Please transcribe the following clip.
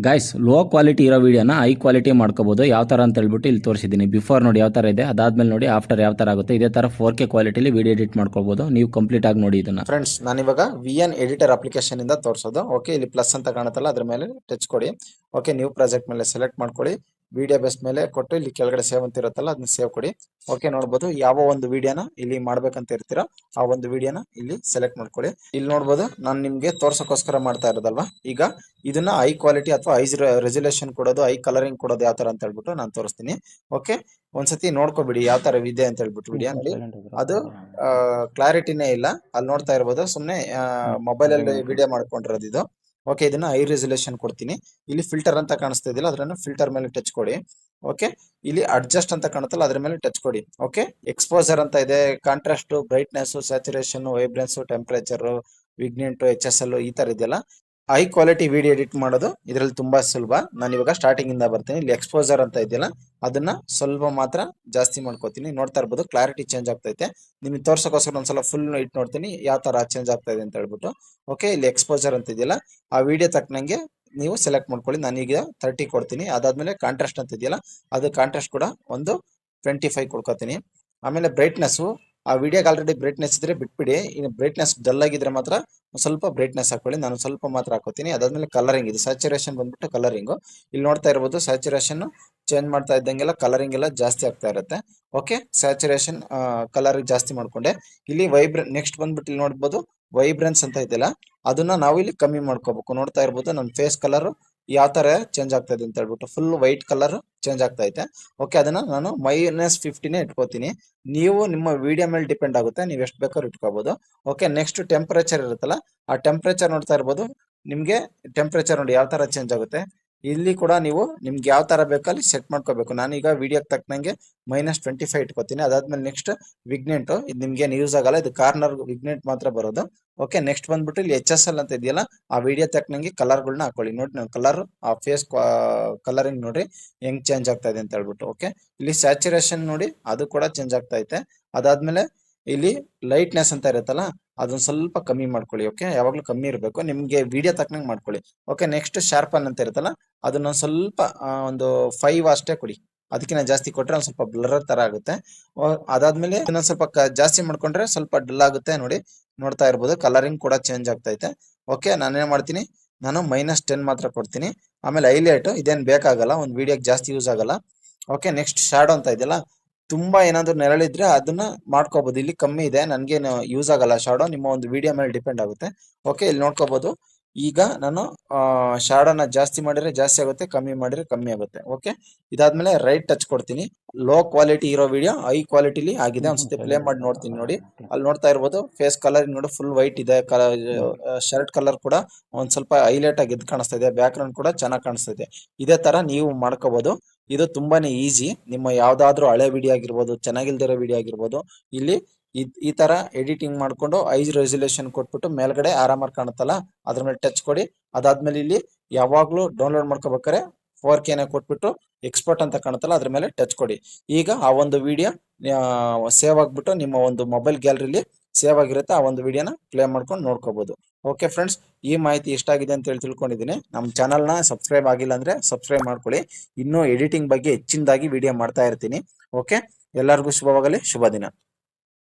Guys low quality ಇರೋ ವಿಡಿಯೋನ high quality ಮಾಡ್ಕೋಬಹುದು ಯಾವ ತರ ಅಂತ ಹೇಳ್ಬಿಟ್ಟು ಇಲ್ಲಿ ತೋರಿಸಿದ್ದೀನಿ. ಬಿಫೋರ್ ನೋಡಿ ಯಾವ ತರ ಇದೆ, ಅದಾದ್ಮೇಲೆ ನೋಡಿ ಆಫ್ಟರ್ ಯಾವ ತರ ಆಗುತ್ತೆ. ಇದೇ ತರ 4K ಕ್ವಾಲಿಟಿಲಿ ವಿಡಿಯೋ ಎಡಿಟ್ ಮಾಡ್ಕೋಬಹುದು. ನೀವು ಕಂಪ್ಲೀಟ್ ಆಗಿ ನೋಡಿ ಇದನ್ನ. ಫ್ರೆಂಡ್ಸ್ ನಾನಿವಾಗ ವಿಎನ್ ಎಡಿಟರ್ ಅಪ್ಲಿಕೇಶನ್ ಇಂದ ತೋರಿಸೋದು. ಓಕೆ, ಇಲ್ಲಿ ಪ್ಲಸ್ ಅಂತ ಕಾಣುತ್ತಲ್ಲ ಅದ್ರ ಮೇಲೆ ಟಚ್ ಕೊಡಿ. ಓಕೆ, ನ್ಯೂ ಪ್ರಾಜೆಕ್ಟ್ ಮೇಲೆ ಸೆಲೆಕ್ಟ್ ಮಾಡ್ಕೊಳ್ಳಿ. ವಿಡಿಯೋ ಬೇಸ್ ಮೇಲೆ ಕೊಟ್ಟು ಇಲ್ಲಿ ಕೆಳಗಡೆ ಸೇವ್ ಅಂತ ಇರುತ್ತಲ್ಲ ಅದನ್ನ ಸೇವ್ ಕೊಡಿ. ಓಕೆ, ನೋಡ್ಬೋದು ಯಾವ ಒಂದು ವಿಡಿಯೋನ ಇಲ್ಲಿ ಮಾಡ್ಬೇಕಂತ ಇರ್ತೀರಾ ಆ ಒಂದು ವಿಡಿಯೋನ ಇಲ್ಲಿ ಸೆಲೆಕ್ಟ್ ಮಾಡ್ಕೊಳ್ಳಿ. ಇಲ್ಲಿ ನೋಡ್ಬೋದು ನಾನು ನಿಮ್ಗೆ ತೋರ್ಸೋಕೋಸ್ಕರ ಮಾಡ್ತಾ ಇರೋದಲ್ವಾ. ಈಗ ಇದನ್ನ ಹೈ ಕ್ವಾಲಿಟಿ ಅಥವಾ ಹೈ ರೆಸಲ್ಯೂಷನ್ ಕೊಡೋದು, ಹೈ ಕಲರಿಂಗ್ ಕೊಡೋದು ಯಾವ ತರ ಅಂತ ಹೇಳ್ಬಿಟ್ಟು ನಾನು ತೋರಿಸ್ತೀನಿ. ಓಕೆ, ಒಂದ್ಸತಿ ನೋಡ್ಕೊಬಿಡಿ ಯಾವ ತರ ಇದೆ ಅಂತ ಹೇಳ್ಬಿಟ್ಟು ವಿಡಿಯೋ ನೋಡಿ. ಅದು ಕ್ಲಾರಿಟಿನೇ ಇಲ್ಲ, ಅಲ್ಲಿ ನೋಡ್ತಾ ಇರ್ಬೋದು. ಸುಮ್ನೆ ಮೊಬೈಲ್ ಅಲ್ಲಿ ವಿಡಿಯೋ ಮಾಡ್ಕೊಂಡಿರೋದು ಇದು. ಓಕೆ, ಇದನ್ನ ಹೈ ರೆಸಲ್ಯೂಷನ್ ಕೊಡ್ತೀನಿ. ಇಲ್ಲಿ ಫಿಲ್ಟರ್ ಅಂತ ಕಾಣಿಸ್ತಾ ಇದೆಯಲ್ಲ ಅದನ್ನ ಫಿಲ್ಟರ್ ಮೇಲೆ ಟಚ್ ಕೊಡಿ. ಓಕೆ, ಇಲ್ಲಿ ಅಡ್ಜಸ್ಟ್ ಅಂತ ಕಾಣುತ್ತಲ್ಲ ಅದ್ರ ಮೇಲೆ ಟಚ್ ಕೊಡಿ. ಓಕೆ, ಎಕ್ಸ್ಪೋಜರ್ ಅಂತ ಇದೆ, contrast, brightness, saturation, vibrance, temperature, vignette, HSL ಈ ತರ ಇದೆಯಲ್ಲ. ಹೈ ಕ್ವಾಲಿಟಿ ವಿಡಿಯೋ ಎಡಿಟ್ ಮಾಡೋದು ಇದರಲ್ಲಿ ತುಂಬಾ ಸುಲಭ. ನಾನು ಇವಾಗ ಸ್ಟಾರ್ಟಿಂಗ್ ಇಂದ ಬರ್ತೀನಿ. ಇಲ್ಲಿ ಎಕ್ಸ್ಪೋಜರ್ ಅಂತ ಇದೆಯಲ್ಲ ಅದನ್ನ ಸ್ವಲ್ಪ ಮಾತ್ರ ಜಾಸ್ತಿ ಮಾಡ್ಕೋತೀನಿ. ನೋಡ್ತಾ ಇರ್ಬೋದು ಕ್ಲಾರಿಟಿ ಚೇಂಜ್ ಆಗ್ತೈತೆ. ನಿಮ್ಗೆ ತೋರ್ಸೋಕೋಸ್ಕರ ಒಂದ್ಸಲ ಫುಲ್ ಇಟ್ ನೋಡ್ತೀನಿ ಯಾವ ತರ ಚೇಂಜ್ ಆಗ್ತಾ ಇದೆ ಅಂತ ಹೇಳ್ಬಿಟ್ಟು. ಓಕೆ, ಇಲ್ಲಿ ಎಕ್ಸ್ಪೋಜರ್ ಅಂತ ಇದೆಯಲ್ಲ ಆ ವಿಡಿಯೋ ತಕ್ಕನಂಗೆ ನೀವು ಸೆಲೆಕ್ಟ್ ಮಾಡ್ಕೊಳ್ಳಿ. ನಾನೀಗ 30 ಕೊಡ್ತೀನಿ. ಅದಾದ್ಮೇಲೆ ಕಾಂಟ್ರಾಸ್ಟ್ ಅಂತ ಇದೆಯಲ್ಲ ಅದು ಕಾಂಟ್ರಾಸ್ಟ್ ಕೂಡ ಒಂದು 25 ಕೊಡ್ಕೋತೀನಿ. ಆಮೇಲೆ ಬ್ರೈಟ್ನೆಸ್, ಆ ವಿಡಿಯೋಗೆ ಆಲ್ರೆಡಿ ಬ್ರೈಟ್ನೆಸ್ ಇದ್ರೆ ಬಿಟ್ಬಿಡಿ. ಇನ್ನು ಬ್ರೈಟ್ನೆಸ್ ಡಲ್ ಆಗಿದ್ರೆ ಮಾತ್ರ ಸ್ವಲ್ಪ ಬ್ರೈಟ್ನೆಸ್ ಹಾಕೊಳ್ಳಿ. ನಾನು ಸ್ವಲ್ಪ ಮಾತ್ರ ಹಾಕೋತೀನಿ. ಅದಾದ್ಮೇಲೆ ಕಲರಿಂಗ್, ಇದು ಸ್ಯಾಚುರೇಷನ್ ಬಂದ್ಬಿಟ್ಟು ಕಲರಿಂಗ್. ಇಲ್ಲಿ ನೋಡ್ತಾ ಇರ್ಬೋದು ಸ್ಯಾಚುರೇಷನ್ ಚೇಂಜ್ ಮಾಡ್ತಾ ಇದ್ದಂಗೆಲ್ಲ ಕಲರಿಂಗ್ ಎಲ್ಲ ಜಾಸ್ತಿ ಆಗ್ತಾ ಇರುತ್ತೆ. ಓಕೆ, ಸ್ಯಾಚುರೇಷನ್ ಕಲರ್ ಜಾಸ್ತಿ ಮಾಡ್ಕೊಂಡೆ. ಇಲ್ಲಿ ನೆಕ್ಸ್ಟ್ ಬಂದ್ಬಿಟ್ಟು ಇಲ್ಲಿ ನೋಡ್ಬೋದು ವೈಬ್ರೆನ್ಸ್ ಅಂತ ಇದೆಯಲ್ಲ ಅದನ್ನ ನಾವು ಇಲ್ಲಿ ಕಮ್ಮಿ ಮಾಡ್ಕೋಬೇಕು. ನೋಡ್ತಾ ಇರ್ಬೋದು ನನ್ನ ಫೇಸ್ ಕಲರ್ ಯಾವ ತರ ಚೇಂಜ್ ಆಗ್ತಾ ಇದೆ ಅಂತ ಹೇಳ್ಬಿಟ್ಟು ಫುಲ್ ವೈಟ್ ಕಲರ್ ಚೇಂಜ್ ಆಗ್ತಾ ಐತೆ. ಓಕೆ, ಅದನ್ನ ನಾನು -50 ಇಟ್ಕೋತೀನಿ. ನೀವು ನಿಮ್ಮ ವಿಡಿಯೋ ಮೇಲೆ ಡಿಪೆಂಡ್ ಆಗುತ್ತೆ, ನೀವು ಎಷ್ಟು ಬೇಕಾದ್ರೂ ಇಟ್ಕೋಬಹುದು. ಓಕೆ, ನೆಕ್ಸ್ಟ್ ಟೆಂಪರೇಚರ್ ಇರುತ್ತಲ್ಲ ಆ ಟೆಂಪರೇಚರ್ ನೋಡ್ತಾ ಇರ್ಬೋದು. ನಿಮ್ಗೆ ಟೆಂಪರೇಚರ್ ನೋಡಿ ಯಾವ ತರ ಚೇಂಜ್ ಆಗುತ್ತೆ. ಇಲ್ಲಿ ಕೂಡ ನೀವು ನಿಮ್ಗೆ ಯಾವ ತರ ಬೇಕಲ್ಲಿ ಸೆಟ್ ಮಾಡ್ಕೋಬೇಕು. ನಾನೀಗ ವಿಡಿಯೋಗೆ ತಕ್ಕನಂಗೆ -25 ಇಟ್ಕೋತೀನಿ. ಅದಾದ್ಮೇಲೆ ನೆಕ್ಸ್ಟ್ ವಿಗ್ನೆಂಟ್, ಇದು ನಿಮ್ಗೆ ಯೂಸ್ ಆಗಲ್ಲ, ಇದು ಕಾರ್ನರ್ ವಿಗ್ನೆಂಟ್ ಮಾತ್ರ ಬರೋದು. ಓಕೆ, ನೆಕ್ಸ್ಟ್ ಬಂದ್ಬಿಟ್ಟು ಇಲ್ಲಿ HSL ಅಂತ ಇದೆಯಲ್ಲ ಆ ವಿಡಿಯೋ ತಕ್ಕನಂಗೆ ಕಲರ್ಗಳನ್ನ ಹಾಕೊಳ್ಳಿ. ನೋಡಿ ನಾನು ಕಲರ್ ಆ ಫೇಸ್ ಕಲರಿಂಗ್ ನೋಡ್ರಿ ಹೆಂಗ್ ಚೇಂಜ್ ಆಗ್ತಾ ಇದೆ ಅಂತ ಹೇಳ್ಬಿಟ್ಟು. ಓಕೆ, ಇಲ್ಲಿ ಸ್ಯಾಚುರೇಷನ್ ನೋಡಿ ಅದು ಕೂಡ ಚೇಂಜ್ ಆಗ್ತಾ ಐತೆ. ಅದಾದ್ಮೇಲೆ ಇಲ್ಲಿ ಲೈಟ್ನೆಸ್ ಅಂತ ಇರುತ್ತಲ್ಲ ಅದನ್ನ ಸ್ವಲ್ಪ ಕಮ್ಮಿ ಮಾಡ್ಕೊಳ್ಳಿ. ಓಕೆ, ಯಾವಾಗ್ಲೂ ಕಮ್ಮಿ ಇರಬೇಕು, ನಿಮ್ಗೆ ವಿಡಿಯೋ ತಕ್ಕನಂಗೆ ಮಾಡ್ಕೊಳ್ಳಿ. ಓಕೆ, ನೆಕ್ಸ್ಟ್ ಶಾರ್ಪನ್ ಅಂತ ಇರುತ್ತಲ್ಲ ಅದನ್ನ ಸ್ವಲ್ಪ ಒಂದು 5 ಅಷ್ಟೇ ಕೊಡಿ. ಅದಕ್ಕಿಂತ ಜಾಸ್ತಿ ಕೊಟ್ರೆ ಒಂದು ಸ್ವಲ್ಪ ಬ್ಲರ್ ತರ ಆಗುತ್ತೆ. ಅದಾದ್ಮೇಲೆ ಇನ್ನೊಂದ್ ಸ್ವಲ್ಪ ಜಾಸ್ತಿ ಮಾಡ್ಕೊಂಡ್ರೆ ಸ್ವಲ್ಪ ಡಲ್ ಆಗುತ್ತೆ. ನೋಡಿ ನೋಡ್ತಾ ಇರ್ಬೋದು ಕಲರಿಂಗ್ ಕೂಡ ಚೇಂಜ್ ಆಗ್ತೈತೆ. ಓಕೆ, ನಾನೇನ್ ಮಾಡ್ತೀನಿ, ನಾನು -10 ಮಾತ್ರ ಕೊಡ್ತೀನಿ. ಆಮೇಲೆ ಹೈಲೈಟ್ ಇದೇನ್ ಬೇಕಾಗಲ್ಲ, ಒಂದು ವಿಡಿಯೋಗೆ ಜಾಸ್ತಿ ಯೂಸ್ ಆಗಲ್ಲ. ಓಕೆ, ನೆಕ್ಸ್ಟ್ ಶಾಡೋ ಅಂತ ಇದೆಯಲ್ಲ ತುಂಬಾ ಏನಾದ್ರು ನೆರಳಿದ್ರೆ ಅದನ್ನ ಮಾಡ್ಕೋಬಹುದು. ಇಲ್ಲಿ ಕಮ್ಮಿ ಇದೆ, ನನ್ಗೇನು ಯೂಸ್ ಆಗಲ್ಲ ಶಾಡೋ, ನಿಮ್ಮ ಒಂದು ವಿಡಿಯೋ ಮೇಲೆ ಡಿಪೆಂಡ್ ಆಗುತ್ತೆ. ಓಕೆ, ಇಲ್ಲಿ ನೋಡ್ಕೋಬಹುದು. ಈಗ ನಾನು ಶಾಡೋನ ಜಾಸ್ತಿ ಮಾಡಿದ್ರೆ ಜಾಸ್ತಿ ಆಗುತ್ತೆ, ಕಮ್ಮಿ ಮಾಡಿದ್ರೆ ಕಮ್ಮಿ ಆಗುತ್ತೆ. ಓಕೆ, ಇದಾದ್ಮೇಲೆ ರೈಟ್ ಟಚ್ ಕೊಡ್ತೀನಿ. ಲೋ ಕ್ವಾಲಿಟಿ ಇರೋ ವಿಡಿಯೋ ಹೈ ಕ್ವಾಲಿಟಿಲಿ ಆಗಿದೆ. ಒಂದ್ಸತಿ ಪ್ಲೇ ಮಾಡಿ ನೋಡ್ತೀನಿ. ನೋಡಿ ಅಲ್ಲಿ ನೋಡ್ತಾ ಇರ್ಬೋದು ಫೇಸ್ ಕಲರ್ ನೋಡಿ ಫುಲ್ ವೈಟ್ ಇದೆ. ಶರ್ಟ್ ಕಲರ್ ಕೂಡ ಒಂದ್ ಸ್ವಲ್ಪ ಹೈಲೈಟ್ ಆಗಿ ಎದ್ದು ಕಾಣಿಸ್ತಾ ಇದೆ. ಬ್ಯಾಕ್ ಗ್ರೌಂಡ್ ಕೂಡ ಚೆನ್ನಾಗಿ ಕಾಣಿಸ್ತಾ ಇದೆ. ಇದೇ ತರ ನೀವು ಮಾಡ್ಕೋಬಹುದು. ಇದು ತುಂಬಾನೇ ಈಸಿ. ನಿಮ್ಮ ಯಾವ್ದಾದ್ರು ಹಳೆ ವಿಡಿಯೋ ಆಗಿರ್ಬೋದು, ಚೆನ್ನಾಗಿಲ್ದಿರೋ ವಿಡಿಯೋ ಆಗಿರ್ಬೋದು, ಇಲ್ಲಿ ಈ ತರ ಎಡಿಟಿಂಗ್ ಮಾಡ್ಕೊಂಡು ಹೈ ರೆಸಲ್ಯೂಷನ್ ಕೊಟ್ಬಿಟ್ಟು ಮೇಲ್ಗಡೆ ಆರಾಮಾಗಿ ಕಾಣುತ್ತಲ್ಲ ಅದ್ರ ಮೇಲೆ ಟಚ್ ಕೊಡಿ. ಅದಾದ್ಮೇಲೆ ಇಲ್ಲಿ ಯಾವಾಗ್ಲೂ ಡೌನ್ಲೋಡ್ ಮಾಡ್ಕೋಬೇಕಾರೆ 4K ಕೊಟ್ಬಿಟ್ಟು ಎಕ್ಸ್ಪೋರ್ಟ್ ಅಂತ ಕಾಣುತ್ತಲ್ಲ ಅದ್ರ ಮೇಲೆ ಟಚ್ ಕೊಡಿ. ಈಗ ಆ ಒಂದು ವಿಡಿಯೋ ಸೇವ್ ಆಗ್ಬಿಟ್ಟು ನಿಮ್ಮ ಒಂದು ಮೊಬೈಲ್ ಗ್ಯಾಲರಿಲಿ ಸೇವ್ ಆಗಿರುತ್ತೆ. ಆ ಒಂದು ವಿಡಿಯೋನ ಪ್ಲೇ ಮಾಡ್ಕೊಂಡು ನೋಡ್ಕೋಬಹುದು. ಓಕೆ ಫ್ರೆಂಡ್ಸ್, ಈ ಮಾಹಿತಿ ಇಷ್ಟ ಆಗಿದೆ ಅಂತ ಹೇಳಿ ತಿಳ್ಕೊಂಡಿದ್ದೀನಿ. ನಮ್ಮ ಚಾನಲ್ನ ಸಬ್ಸ್ಕ್ರೈಬ್ ಆಗಿಲ್ಲ ಅಂದ್ರೆ ಸಬ್ಸ್ಕ್ರೈಬ್ ಮಾಡ್ಕೊಳ್ಳಿ. ಇನ್ನೂ ಎಡಿಟಿಂಗ್ ಬಗ್ಗೆ ಹೆಚ್ಚಿನದಾಗಿ ವಿಡಿಯೋ ಮಾಡ್ತಾ ಇರ್ತೀನಿ. ಓಕೆ, ಎಲ್ಲರಿಗೂ ಶುಭವಾಗಲಿ. ಶುಭ ದಿನ.